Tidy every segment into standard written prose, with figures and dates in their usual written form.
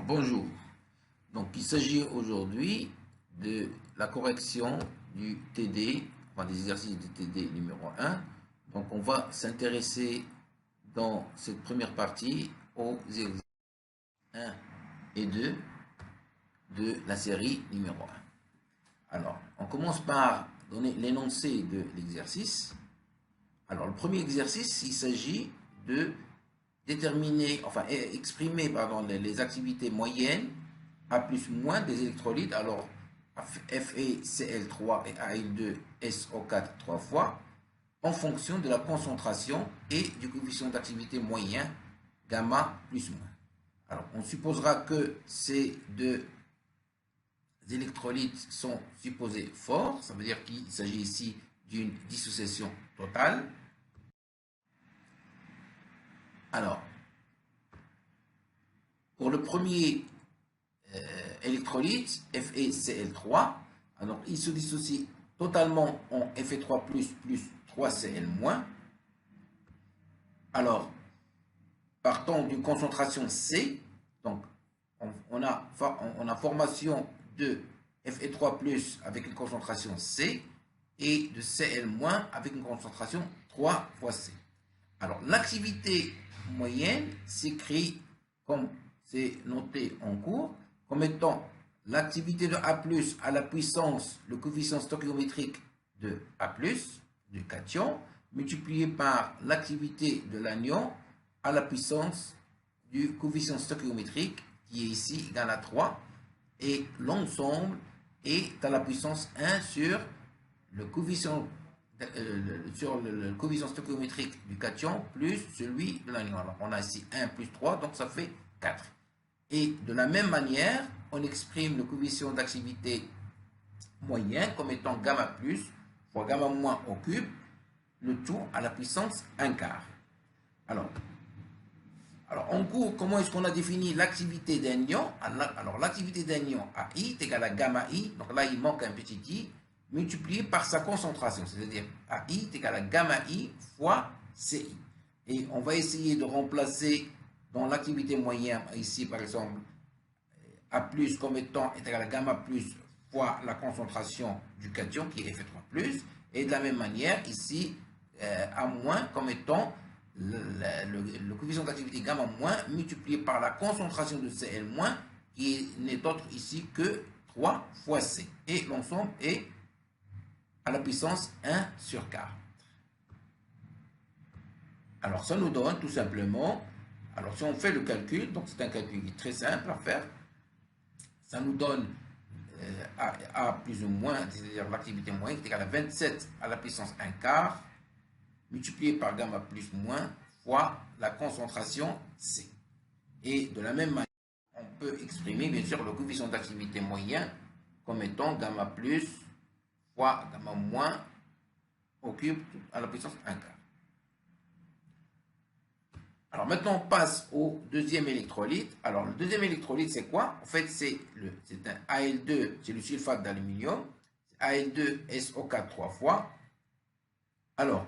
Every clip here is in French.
Bonjour. Donc, il s'agit aujourd'hui de la correction du TD, enfin des exercices de TD numéro 1. Donc, on va s'intéresser dans cette première partie aux exercices 1 et 2 de la série numéro 1. Alors, on commence par donner l'énoncé de l'exercice. Alors, le premier exercice, il s'agit de déterminer, enfin exprimer les activités moyennes A plus moins des électrolytes, alors FeCl3 et Al2SO4 3 fois, en fonction de la concentration et du coefficient d'activité moyen gamma plus moins. Alors on supposera que ces deux électrolytes sont supposés forts, ça veut dire qu'il s'agit ici d'une dissociation totale. Alors, pour le premier électrolyte, FeCl3, alors il se dissocie totalement en Fe3+, plus 3Cl-. Alors, partant d'une concentration C, donc on a formation de Fe3+, avec une concentration C, et de Cl- avec une concentration 3 fois C. Alors, l'activité moyenne s'écrit comme c'est noté en cours, comme étant l'activité de A+, à la puissance, le coefficient stoichiométrique de A+, du cation, multiplié par l'activité de l'anion à la puissance du coefficient stoichiométrique, qui est ici égal à 3, et l'ensemble est à la puissance 1 sur le coefficient stoichiométrique du cation plus celui de l'anion. Alors on a ici 1 plus 3, donc ça fait 4. Et de la même manière, on exprime le coefficient d'activité moyen comme étant gamma plus fois gamma moins au cube, le tout à la puissance 1 quart. Alors en cours, comment est-ce qu'on a défini l'activité d'un ion? Alors l'activité d'un ion à I est égale à gamma I, donc là il manque un petit I, multiplié par sa concentration, c'est-à-dire AI est égal à gamma I fois CI. Et on va essayer de remplacer dans l'activité moyenne, ici par exemple, A plus comme étant est égal à gamma plus fois la concentration du cation qui est Fe3+, et de la même manière ici A moins comme étant le coefficient d'activité gamma moins multiplié par la concentration de Cl moins qui n'est autre ici que 3 fois C. Et l'ensemble est à la puissance 1 sur 4. Alors ça nous donne tout simplement, alors si on fait le calcul, donc c'est un calcul très simple à faire, ça nous donne A plus ou moins, c'est-à-dire l'activité moyenne qui est égale à 27 à la puissance 1 quart, multiplié par gamma plus moins, fois la concentration C. Et de la même manière, on peut exprimer bien sûr le coefficient d'activité moyen comme étant gamma plus fois gamma moins au cube à la puissance 1 quart. Alors maintenant, on passe au deuxième électrolyte. Alors, le deuxième électrolyte, c'est quoi? En fait, c'est un Al2, c'est le sulfate d'aluminium. Al2SO4 3 fois. Alors,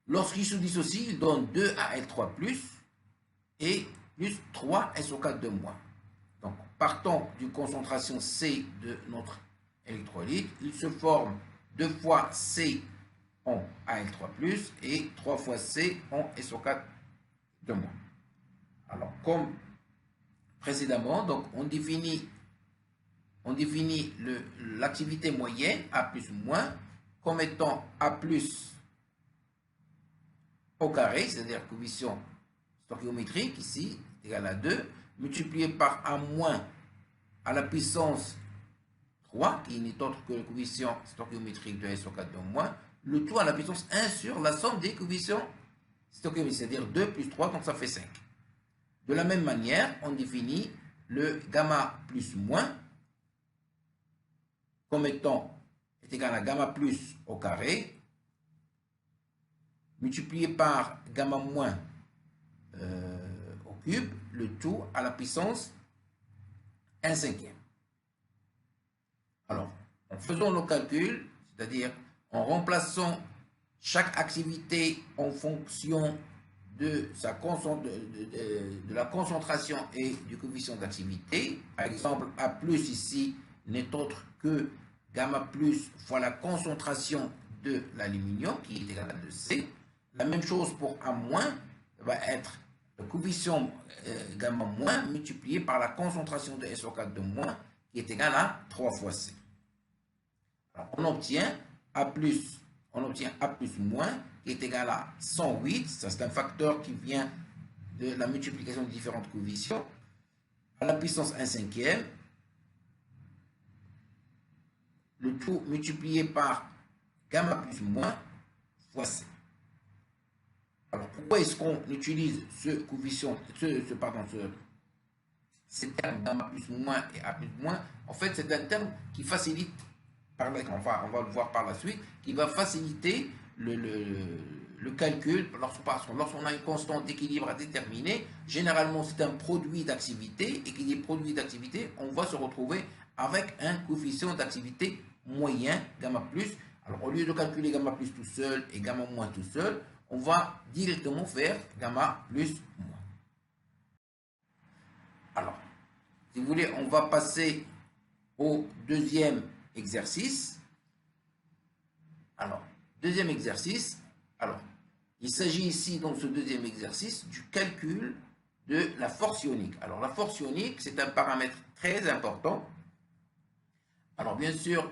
lorsqu'il se dissocie, il donne 2Al3+, et plus 3SO4 de moins. Donc, partant d'une concentration C de notre électrolyte, il se forme 2 fois C en Al3+, et 3 fois C en SO4 de moins. Alors, comme précédemment, donc on définit l'activité moyenne, A plus moins, comme étant A plus au carré, c'est-à-dire coefficient stoichiométrique, ici, égal à 2, multiplié par A moins à la puissance 3, qui n'est autre que le coefficient stoichiométrique de SO4 de moins, le tout à la puissance 1 sur la somme des coefficients stoichiométriques, c'est-à-dire 2 plus 3, donc ça fait 5. De la même manière, on définit le gamma plus moins comme étant est égal à gamma plus au carré multiplié par gamma moins au cube, le tout à la puissance 1 cinquième. Alors, en faisant le calcul, c'est-à-dire en remplaçant chaque activité en fonction de la concentration et du coefficient d'activité. Par exemple, A plus ici n'est autre que gamma plus fois la concentration de l'aluminium qui est égal à 2C. La même chose pour A moins va être le coefficient gamma moins multiplié par la concentration de SO4 de moins qui est égal à 3 fois C. Alors, on obtient A plus moins qui est égal à 108. Ça, c'est un facteur qui vient de la multiplication de différents coefficients à la puissance 1/5. Le tout multiplié par gamma plus moins fois C. Alors, pourquoi est-ce qu'on utilise ce coefficient, ces termes gamma plus moins et A plus moins? En fait, c'est un terme qui facilite, on va le voir par la suite, qui va faciliter le calcul. Lorsqu'on a une constante d'équilibre à déterminer, généralement c'est un produit d'activité, et qui dit produit d'activité, on va se retrouver avec un coefficient d'activité moyen, gamma plus. Alors, au lieu de calculer gamma plus tout seul et gamma moins tout seul, on va directement faire gamma plus moins. Alors, si vous voulez, on va passer au deuxième exercice. Alors, deuxième exercice. Alors, il s'agit ici, dans ce deuxième exercice, du calcul de la force ionique. Alors, la force ionique, c'est un paramètre très important. Alors, bien sûr,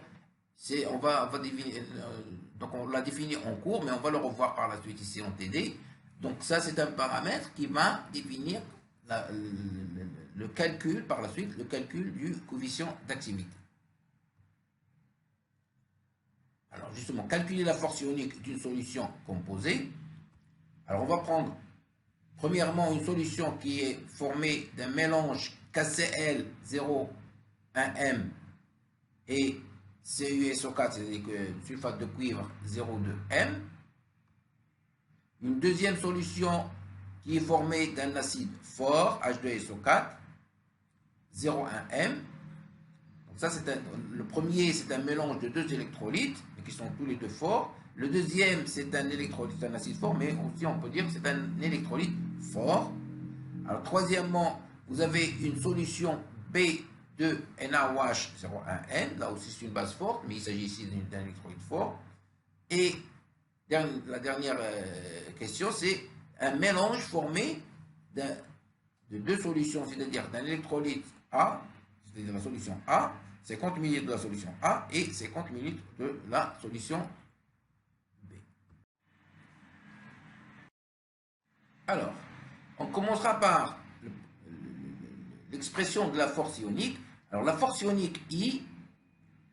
donc on l'a défini en cours, mais on va le revoir par la suite ici en TD. Donc ça, c'est un paramètre qui va définir le calcul, par la suite, le calcul du coefficient d'activité. Alors justement, calculer la force ionique d'une solution composée. Alors on va prendre premièrement une solution qui est formée d'un mélange KCl 0,1M et CuSO4, c'est-à-dire que sulfate de cuivre 0,2M. Une deuxième solution qui est formée d'un acide fort, H2SO4, 0,1M. Donc ça, le premier, c'est un mélange de deux électrolytes, mais qui sont tous les deux forts. Le deuxième, c'est un électrolyte, un acide fort, mais aussi on peut dire que c'est un électrolyte fort. Alors troisièmement, vous avez une solution B de NaOH 0,1N, là aussi c'est une base forte, mais il s'agit ici d'un électrolyte fort. Et la dernière question, c'est un mélange formé de deux solutions, c'est-à-dire d'un électrolyte A, c'est-à-dire la solution A, 50 ml de la solution A et 50 ml de la solution B. Alors, on commencera par l'expression de la force ionique. Alors, la force ionique I,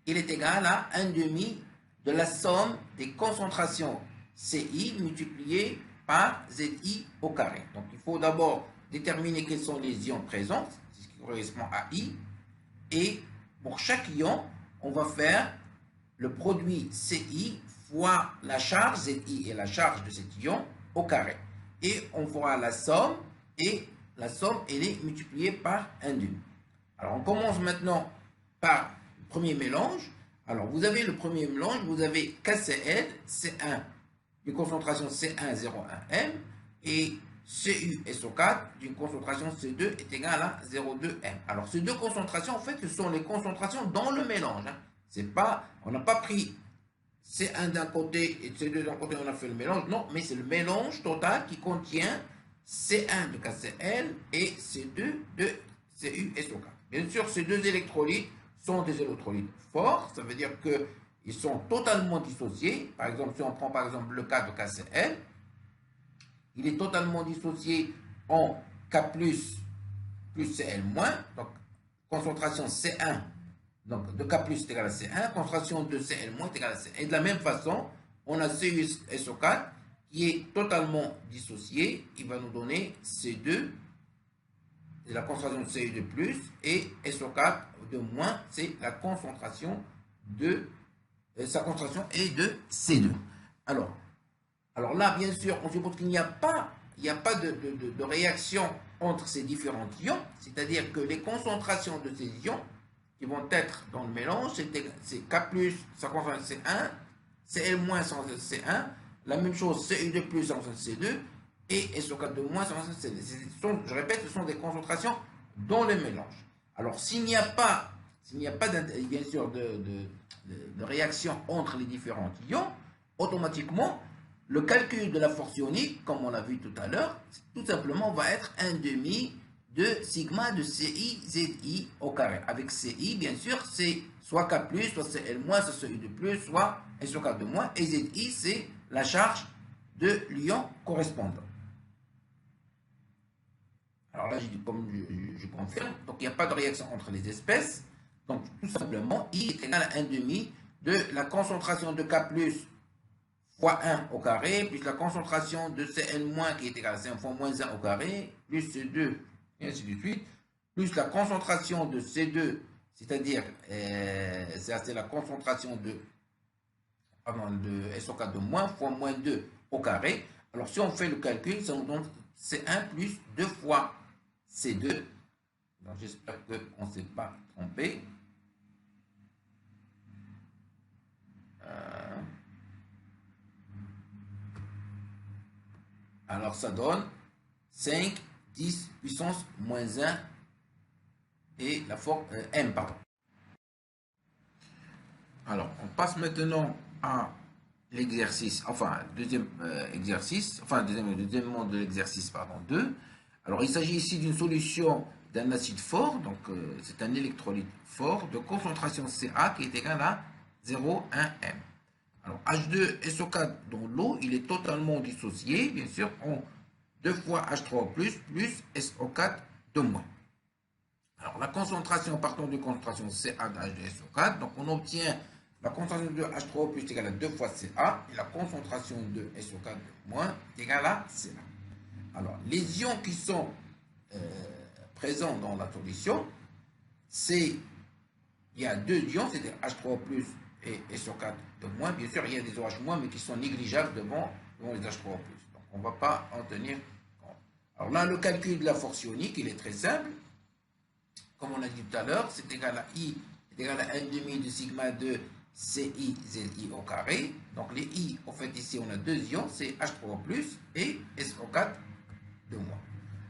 il est égal à 1/2 de la somme des concentrations CI multipliées par ZI au carré. Donc, il faut d'abord déterminer quels sont les ions présents, c'est ce qui correspond à I. Et pour chaque ion, on va faire le produit CI fois la charge ZI et la charge de cet ion au carré. Et on fera la somme, et la somme, elle est multipliée par 1/2. Alors, on commence maintenant par le premier mélange. Alors, vous avez le premier mélange, vous avez KCl, C1, d'une concentration C1, 0,1M, et CuSO4, d'une concentration C2 est égale à 0,2M. Alors, ces deux concentrations, en fait, ce sont les concentrations dans le mélange. On n'a pas pris C1 d'un côté et C2 d'un côté, on a fait le mélange. Non, mais c'est le mélange total qui contient C1 de KCl et C2 de CuSO4. Bien sûr, ces deux électrolytes sont des électrolytes forts, ça veut dire qu'ils sont totalement dissociés. Par exemple, si on prend par exemple le cas de KCl, il est totalement dissocié en K+, plus Cl-, donc concentration C1, donc de K+, est égal à C1, concentration de Cl- est égale à C. Et de la même façon, on a CuSO4 qui est totalement dissocié, il va nous donner C2, c'est la concentration de Cu2+, et SO4 de moins, c'est la concentration de, sa concentration est de C2. Alors là, bien sûr, on suppose qu'il n'y a pas, de réaction entre ces différents ions, c'est-à-dire que les concentrations de ces ions qui vont être dans le mélange, c'est K+, sa concentration C1, Cl- sans C1, la même chose Cu2+, sans C2, et SO4 de moins, je répète, ce sont des concentrations dans le mélange. Alors, s'il n'y a pas, bien sûr, de réaction entre les différents ions, automatiquement, le calcul de la force ionique, comme on l'a vu tout à l'heure, tout simplement va être 1 demi de sigma de CI ZI au carré. Avec CI, bien sûr, c'est soit K+, soit CL-, soit CI de plus, soit SO4 de moins, et ZI, c'est la charge de l'ion correspondant. Alors là, comme je confirme, donc il n'y a pas de réaction entre les espèces. Donc tout simplement, I est égal à 1 demi de la concentration de K plus fois 1 au carré, plus la concentration de Cn- qui est égale à 5 fois moins 1 au carré, plus C2, et ainsi de suite, plus la concentration de C2, c'est-à-dire c'est la concentration de SO4 de moins fois moins 2 au carré. Alors si on fait le calcul, ça nous donne C1 plus 2 fois C2. J'espère qu'on ne s'est pas trompé. Alors ça donne 5, 10 puissance moins 1 et la forme M, pardon. Alors on passe maintenant à l'exercice, enfin deuxième exercice, enfin deuxième mode de l'exercice, pardon, 2. Alors il s'agit ici d'une solution d'un acide fort, donc c'est un électrolyte fort de concentration Ca qui est égal à 0,1 M. Alors H2SO4 dans l'eau, il est totalement dissocié, bien sûr, en 2 fois H3O+, plus SO4 de moins. Alors la concentration, partons de concentration Ca de H2SO4, donc on obtient la concentration de H3O+ est égale à 2 fois Ca, et la concentration de SO4 de moins est égale à Ca. Alors les ions qui sont présents dans la solution, il y a deux ions, c'est-à-dire H3O+, et SO4 de moins. Bien sûr, il y a des OH-, mais qui sont négligeables devant les H3O+. Donc, on ne va pas en tenir compte. Alors là, le calcul de la force ionique, il est très simple. Comme on a dit tout à l'heure, c'est égal à I, est égal à 1 demi de sigma de CI ZI au carré. Donc, les I, en fait, ici, on a deux ions, c'est H3O+, et SO4 de moins.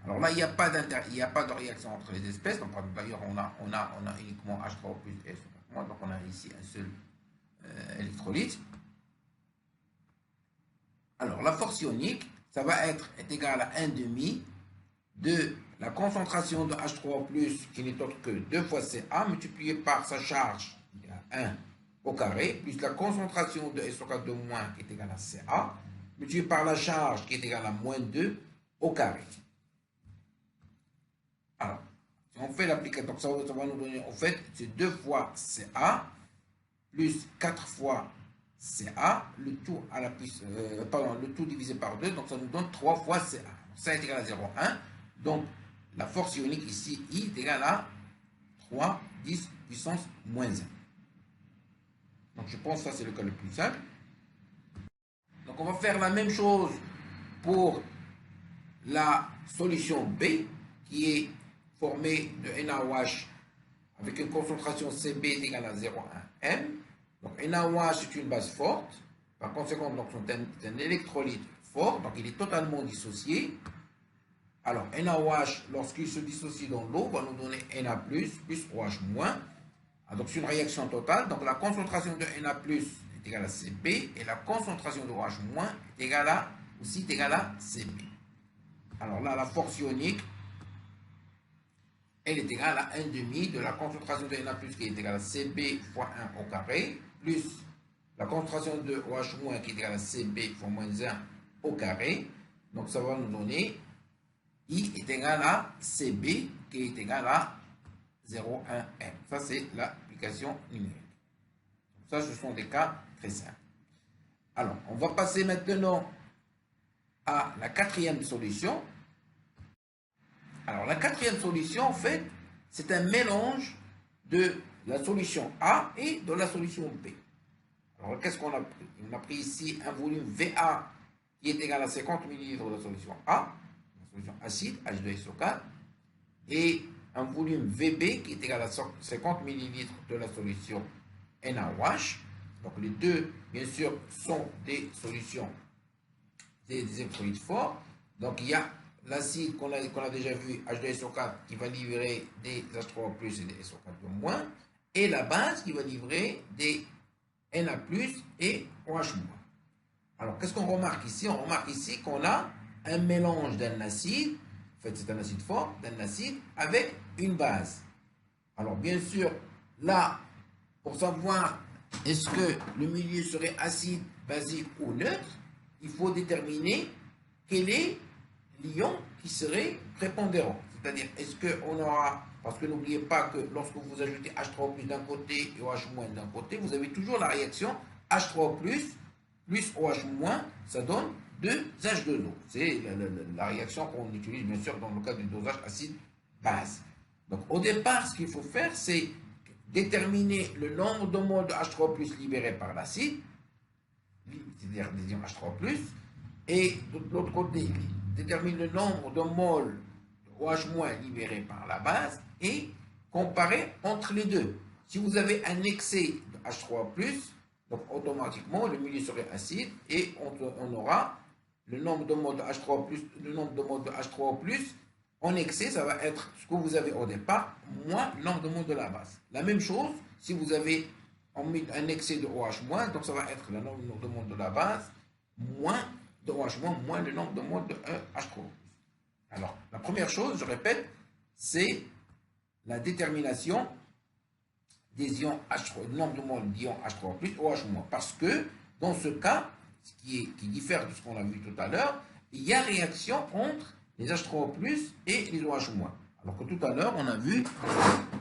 Alors là, il n'y a pas de réaction entre les espèces. D'ailleurs, on a uniquement H3O+, et SO4 de moins. Donc, on a ici un seul électrolyte. Alors, la force ionique, ça va être égal à 1 demi de la concentration de H3O+, qui n'est autre que 2 fois Ca, multiplié par sa charge, 1 au carré, plus la concentration de SO4 de moins, qui est égale à Ca, multiplié par la charge, qui est égale à moins 2 au carré. Alors, si on fait l'application, ça va nous donner, en fait, c'est 2 fois Ca, plus 4 fois Ca, le tout à la le tout divisé par 2, donc ça nous donne 3 fois Ca. Ça est égal à 0,1. Donc la force ionique ici, I, est égale à 3, 10 puissance moins 1. Donc je pense que ça c'est le cas le plus simple. Donc on va faire la même chose pour la solution B, qui est formée de NaOH avec une concentration Cb égale à 0,1 M. Donc NaOH c'est une base forte, par conséquent donc c'est un électrolyte fort, donc il est totalement dissocié. Alors NaOH, lorsqu'il se dissocie dans l'eau, va nous donner Na+, plus OH-. Donc c'est une réaction totale, donc la concentration de Na+, est égale à Cb, et la concentration de OH- est égale à Cb. Alors là, la force ionique, elle est égale à 1 demi de la concentration de Na+, qui est égale à Cb fois 1 au carré, plus la concentration de OH- qui est égale à Cb fois moins 1 au carré. Donc ça va nous donner I est égal à Cb, qui est égal à 0,1 M. Ça, c'est l'application numérique. Ça, ce sont des cas très simples. Alors, on va passer maintenant à la quatrième solution. Alors, la quatrième solution, en fait, c'est un mélange de la solution A et de la solution B. Alors, qu'est-ce qu'on a pris? On a pris ici un volume VA qui est égal à 50 ml de la solution A, la solution acide, H2SO4, et un volume VB qui est égal à 50 ml de la solution NaOH. Donc, les deux, bien sûr, sont des solutions, des électrolytes forts. Donc, il y a l'acide qu'on a déjà vu, H2SO4, qui va livrer des H3O+, et des SO4-, et la base qui va livrer des Na+, et OH-. Alors, qu'est-ce qu'on remarque ici? On remarque ici qu'on a un mélange d'un acide, en fait, c'est un acide fort, d'un acide avec une base. Alors, bien sûr, là, pour savoir est-ce que le milieu serait acide, basique ou neutre, il faut déterminer quel est l'ion qui serait prépondérant. C'est-à-dire, est-ce qu'on aura, parce que n'oubliez pas que lorsque vous ajoutez H3O+ d'un côté et OH- d'un côté, vous avez toujours la réaction H3O+ plus OH-, ça donne 2H2O. C'est la réaction qu'on utilise bien sûr dans le cas du dosage acide-base. Donc au départ, ce qu'il faut faire, c'est déterminer le nombre de moles de H3+ libérés par l'acide, c'est-à-dire des ions H3+, et de l'autre côté, déterminer le nombre de moles de OH- libérés par la base et comparer entre les deux. Si vous avez un excès de H3+, donc automatiquement le milieu serait acide et on aura le nombre de moles de H3+, le nombre de moles de H3O+, en excès, ça va être ce que vous avez au départ, moins le nombre de moles de la base. La même chose, si vous avez un excès de OH-, donc ça va être le nombre de moles de la base, moins de OH-, moins le nombre de moles de H3O+. Alors, la première chose, je répète, c'est la détermination des ions H3, le nombre de moles d'ions H3+, OH-. Parce que, dans ce cas, ce qui diffère de ce qu'on a vu tout à l'heure, il y a réaction entre les H3O+, et les OH-. Alors que tout à l'heure, on a vu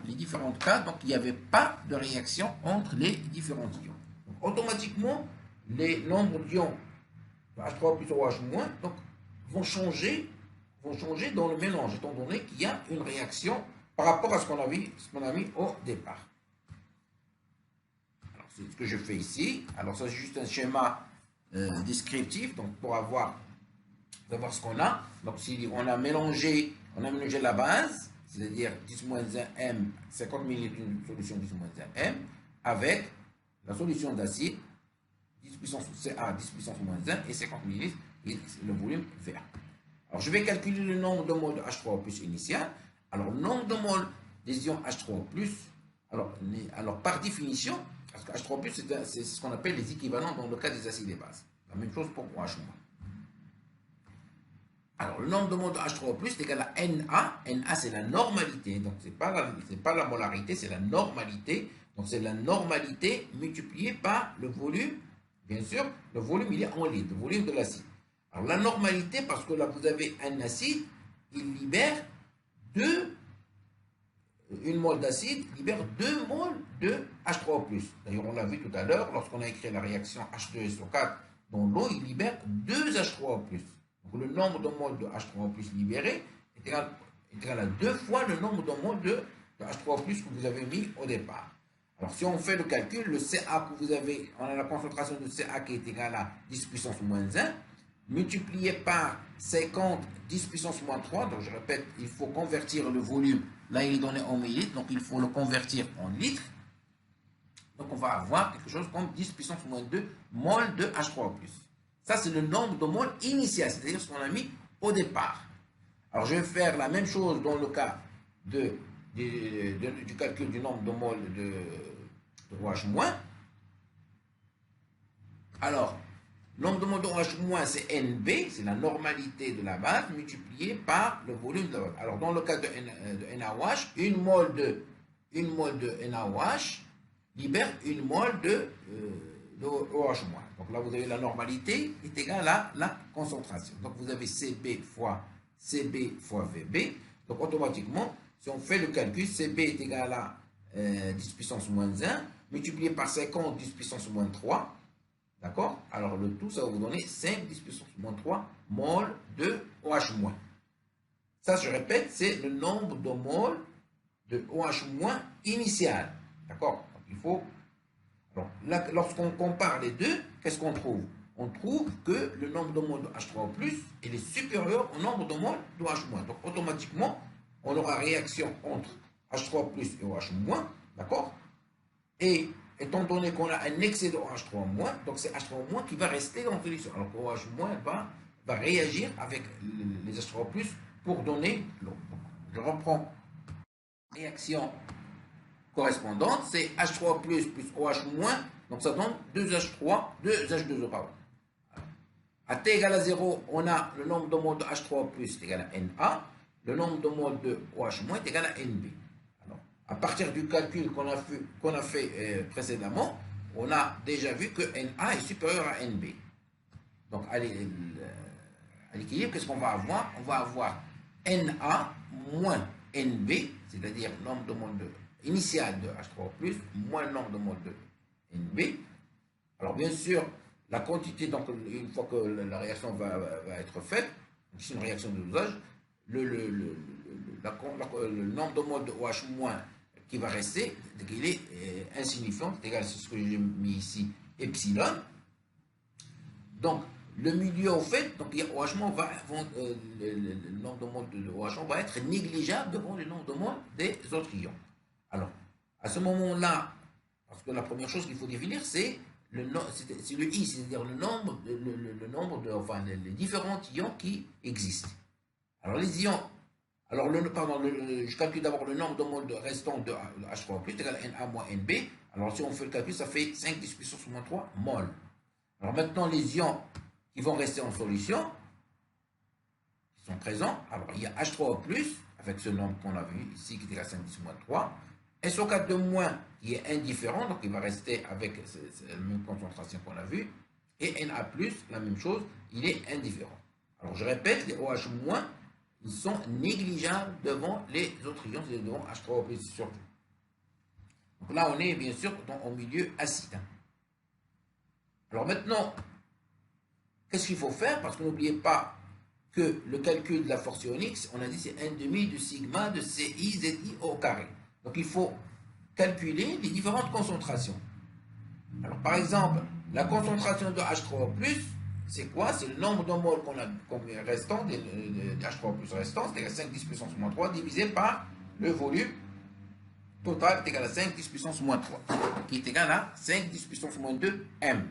les différents cas, donc il n'y avait pas de réaction entre les différents ions. Donc, automatiquement, les nombres d'ions H3+ ou OH- donc, vont changer dans le mélange, étant donné qu'il y a une réaction par rapport à ce qu'on a mis au départ. Alors, c'est ce que je fais ici. Alors, ça, c'est juste un schéma descriptif, donc pour savoir ce qu'on a. Donc, si on a mélangé la base, c'est-à-dire 10-1M, 50 ml d'une solution 10-1M, avec la solution d'acide, 10 puissance Ca, 10 puissance -1 et 50 ml, le volume vert. Alors, je vais calculer le nombre de moles de H3O+ initial. Alors, le nombre de moles des ions H3O+, alors par définition, parce que H3+, c'est ce qu'on appelle les équivalents dans le cas des acides et bases. La même chose pour OH-. Alors, le nombre de moles de H3O+ est égal à Na. Na, c'est la normalité. Donc, ce n'est pas la molarité, c'est la normalité. Donc, c'est la normalité multipliée par le volume. Bien sûr, le volume, il est en litre, le volume de l'acide. Alors, la normalité, parce que là, vous avez un acide, il libère une mole d'acide libère 2 moles de H3O+. D'ailleurs, on l'a vu tout à l'heure, lorsqu'on a écrit la réaction H2SO4 dans l'eau, il libère 2 H3O+. Donc, le nombre de moles de H3O+ libéré est égal à 2 fois le nombre de moles de H3O+ que vous avez mis au départ. Alors, si on fait le calcul, le Ca que vous avez, on a la concentration de Ca qui est égale à 10 puissance -1, multiplié par 50, 10 puissance -3, donc je répète, il faut convertir le volume, là il est donné en millilitres, donc il faut le convertir en litres, donc on va avoir quelque chose comme 10 puissance -2 moles de H3O+. Ça c'est le nombre de moles initial, c'est-à-dire ce qu'on a mis au départ. Alors je vais faire la même chose dans le cas du calcul du nombre de moles de OH-. Alors, nombre de moles de OH-, c'est NB, c'est la normalité de la base, multipliée par le volume de la base. Alors, dans le cas de NaOH, une mole de NaOH libère une mole de OH-. Donc là, vous avez la normalité est égale à la concentration. Donc, vous avez CB fois VB. Donc, automatiquement, si on fait le calcul, CB est égal à 10 puissance -1, multiplié par 50, 10 puissance -3. D'accord? Alors, le tout, ça va vous donner 5, 10 puissance -3 moles de OH-. Ça, je répète, c'est le nombre de moles de OH- initial. D'accord? Donc, il faut... Lorsqu'on compare les deux, qu'est-ce qu'on trouve? On trouve que le nombre de moles de H3O+, il est supérieur au nombre de moles de OH-. Donc, automatiquement, on aura réaction entre H3+ et OH-. D'accord? Et étant donné qu'on a un excès de OH3-, donc c'est H3- qui va rester dans la solution, alors que OH- va va réagir avec les H3+, pour donner l'eau. Je reprends la réaction correspondante, c'est H3+, plus OH-, donc ça donne 2H3, 2H2O, pardon. À T égale à 0, on a le nombre de moles de H3+, est égal à Na, le nombre de moles de OH- est égal à Nb. Alors, à partir du calcul qu'on a fait précédemment, on a déjà vu que Na est supérieur à Nb. Donc, à l'équilibre, qu'est-ce qu'on va avoir? On va avoir Na moins Nb, c'est-à-dire le nombre de moles initial de H3+, moins le nombre de moles de Nb. Alors, bien sûr, la quantité, donc une fois que la réaction va être faite, c'est une réaction de dosage, le nombre de moles de OH- qui va rester, il est insignifiant, c'est égal à ce que j'ai mis ici, epsilon. Donc, le milieu, au fait, donc le nombre de moles de OH va être négligeable devant le nombre de moles des autres ions. Alors, à ce moment-là, parce que la première chose qu'il faut définir, c'est le I, c'est-à-dire le nombre les différents ions qui existent. Alors, les ions, alors, je calcule d'abord le nombre de moles restants de H3+, égal à Na moins Nb. Alors, si on fait le calcul, ça fait 5 10 puissance moins 3 moles. Alors, maintenant, les ions qui vont rester en solution, qui sont présents, alors il y a H3+, avec ce nombre qu'on a vu ici, qui est égal à 5 10 moins 3, SO4 qui est indifférent, donc il va rester avec la même concentration qu'on a vue, et Na+, la même chose, il est indifférent. Alors je répète, les OH-, ils sont négligeables devant les autres ions, c'est-à-dire devant H3+ surtout. Donc là, on est bien sûr au milieu acide. Alors maintenant, qu'est-ce qu'il faut faire? Parce que n'oubliez pas que le calcul de la force ionique, on a dit c'est 1/2 de sigma de CI ZI au carré. Donc il faut calculer les différentes concentrations. Alors par exemple, la concentration de H3+, c'est quoi? C'est le nombre de moles restant, de H3+ restant, c'est-à-dire 5 10 puissance moins 3, divisé par le volume total, est égal à 5 10 puissance moins 3, qui est égal à 5 10 puissance moins 2 M.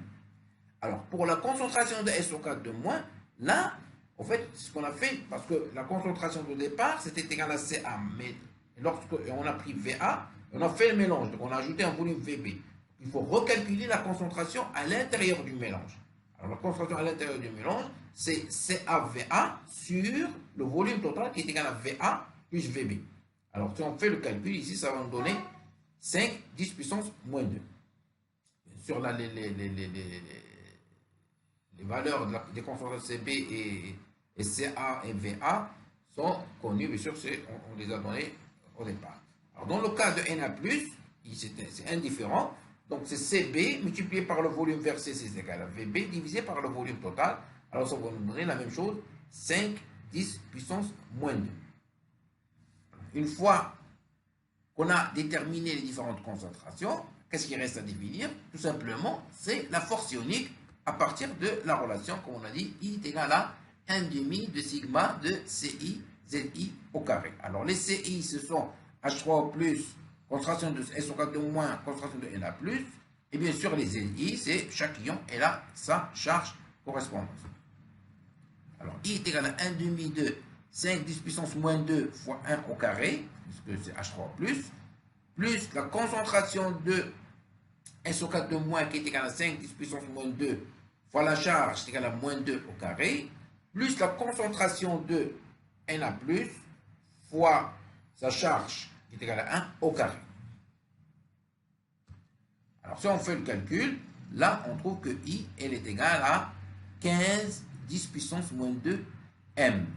Alors pour la concentration de SO4 de moins, là, en fait, ce qu'on a fait, parce que la concentration de départ, c'était égal à Ca, mais lorsqu'on a pris Va, on a fait le mélange, donc on a ajouté un volume Vb. Il faut recalculer la concentration à l'intérieur du mélange. Alors la concentration à l'intérieur du mélange, c'est CaVa sur le volume total qui est égal à Va plus Vb. Alors si on fait le calcul ici, ça va nous donner 5 10 puissance moins 2. Bien sûr, là, les valeurs des concentrations Cb et Ca et Va sont connues, bien sûr, on les a données au départ. Alors dans le cas de Na+, c'est indifférent. Donc c'est Cb multiplié par le volume versé, c'est égal à Vb divisé par le volume total. Alors ça va nous donner la même chose, 5 10 puissance moins 2. Une fois qu'on a déterminé les différentes concentrations, qu'est-ce qui reste à définir? Tout simplement, c'est la force ionique à partir de la relation, comme on a dit, I est égal à 1/2 de sigma de Ci Zi au carré. Alors les Ci, ce sont H3+, concentration de SO4 de moins, concentration de Na+, et bien sûr les Zi, c'est chaque ion et là sa charge correspondante. Alors I est égal à 1/2 de 5 10 puissance moins 2 fois 1 au carré, puisque c'est H3+, plus la concentration de SO4 de moins qui est égal à 5 10 puissance moins 2 fois la charge est égal à moins 2 au carré, plus la concentration de Na+, fois sa charge qui est égale à 1 au carré. Alors si on fait le calcul, là on trouve que I elle est égale à 15 10 puissance moins 2 M.